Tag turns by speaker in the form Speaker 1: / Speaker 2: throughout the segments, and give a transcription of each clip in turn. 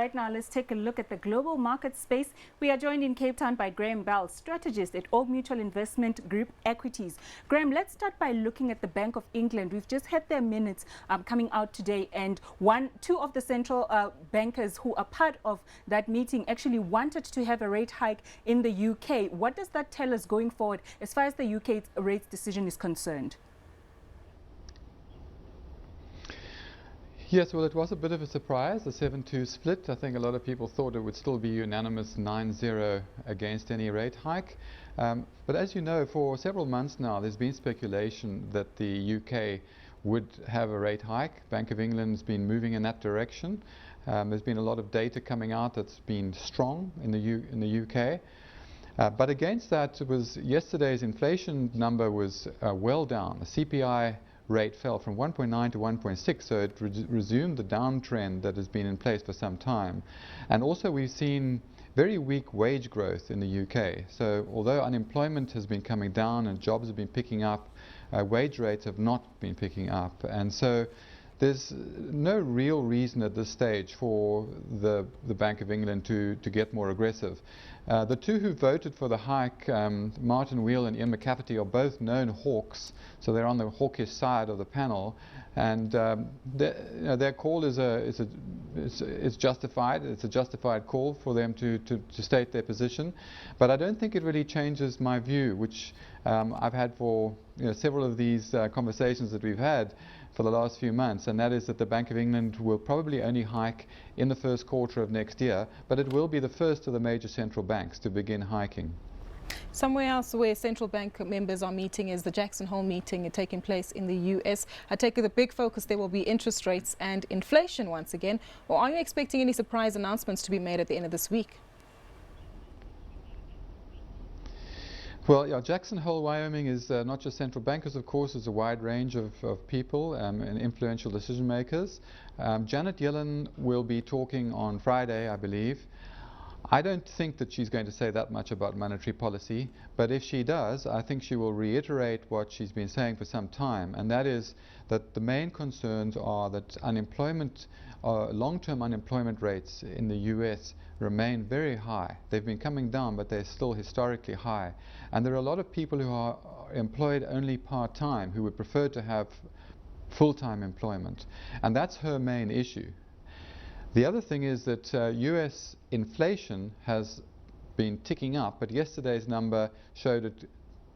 Speaker 1: right now, let's take a look at the global market space. We are joined in Cape Town by Graham Bell, strategist at Old Mutual Investment Group Equities. Graham, let's start by looking at the Bank of England. We've just had their minutes coming out today, and two of the central bankers who are part of that meeting actually wanted to have a rate hike in the UK. What does that tell us going forward as far as the UK rates decision is concerned?
Speaker 2: Yes, well, it was a bit of a surprise, the 7-2 split. I think a lot of people thought it would still be unanimous 9-0 against any rate hike. But as you know, for several months now, there's been speculation that the UK would have a rate hike. Bank of England's been moving in that direction. There's been a lot of data coming out that's been strong in the UK. But against that was yesterday's inflation number was well down. The CPI rate fell from 1.9 to 1.6, so it resumed the downtrend that has been in place for some time. And also we've seen very weak wage growth in the UK. So although unemployment has been coming down and jobs have been picking up, wage rates have not been picking up. And so there's no real reason at this stage for the Bank of England to get more aggressive. The two who voted for the hike, Martin Wheel and Ian McCafferty, are both known hawks, so they're on the hawkish side of the panel, and their call is justified. It's a justified call for them to state their position, but I don't think it really changes my view, which I've had for several of these conversations that we've had for the last few months, and that is that the Bank of England will probably only hike in the first quarter of next year, but it will be the first of the major central banks to begin hiking.
Speaker 3: Somewhere else where central bank members are meeting is the Jackson Hole meeting taking place in the US. I take it the big focus there will be interest rates and inflation once again, or are you expecting any surprise announcements to be made at the end of this week?
Speaker 2: Well, yeah, Jackson Hole, Wyoming is not just central bankers, of course, it's a wide range of people and influential decision makers. Janet Yellen will be talking on Friday, I believe. I don't think that she's going to say that much about monetary policy, but if she does, I think she will reiterate what she's been saying for some time, and that is that the main concerns are that unemployment, long-term unemployment rates in the US remain very high. They've been coming down, but they're still historically high. And there are a lot of people who are employed only part-time who would prefer to have full-time employment. And that's her main issue. The other thing is that US inflation has been ticking up, but yesterday's number showed it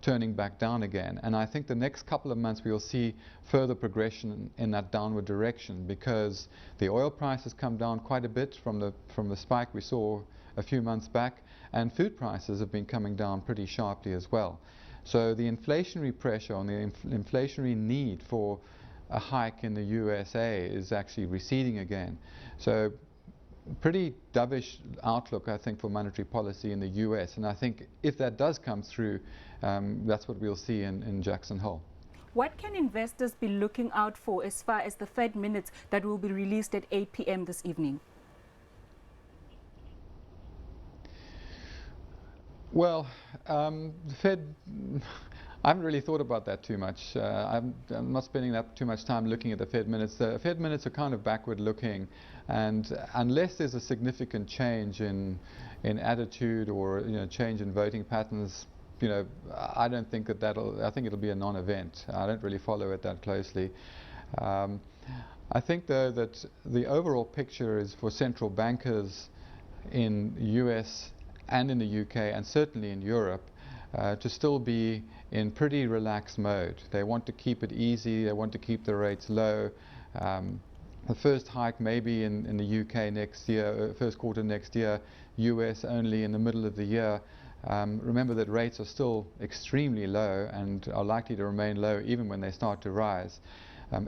Speaker 2: turning back down again. And I think the next couple of months we will see further progression in that downward direction, because the oil price has come down quite a bit from the spike we saw a few months back, and food prices have been coming down pretty sharply as well. So the inflationary pressure on the inflationary need for a hike in the USA is actually receding again. So pretty dovish outlook, I think, for monetary policy in the US, and I think if that does come through, that's what we'll see in Jackson Hole.
Speaker 1: What can investors be looking out for as far as the Fed minutes that will be released at 8 p.m. this evening? Well, the Fed, I haven't really thought about that too much. I'm not spending that too much time looking at the Fed minutes. The Fed minutes are kind of backward looking, and unless there's a significant change in attitude or change in voting patterns, I don't think I think it'll be a non-event. I don't really follow it that closely. I think though that the overall picture is for central bankers in the US and in the UK and certainly in Europe to still be in pretty relaxed mode. They want to keep it easy, they want to keep the rates low. The first hike maybe in the UK next year, first quarter next year, US only in the middle of the year. Remember that rates are still extremely low and are likely to remain low even when they start to rise.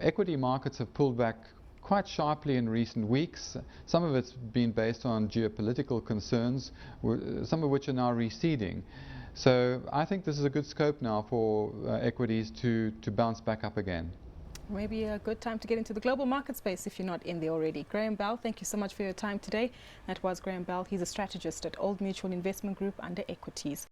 Speaker 1: Equity markets have pulled back quite sharply in recent weeks. Some of it's been based on geopolitical concerns, some of which are now receding. So I think this is a good scope now for equities to bounce back up again.
Speaker 3: Maybe a good time to get into the global market space if you're not in there already. Graham Bell, thank you so much for your time today. That was Graham Bell. He's a strategist at Old Mutual Investment Group under Equities.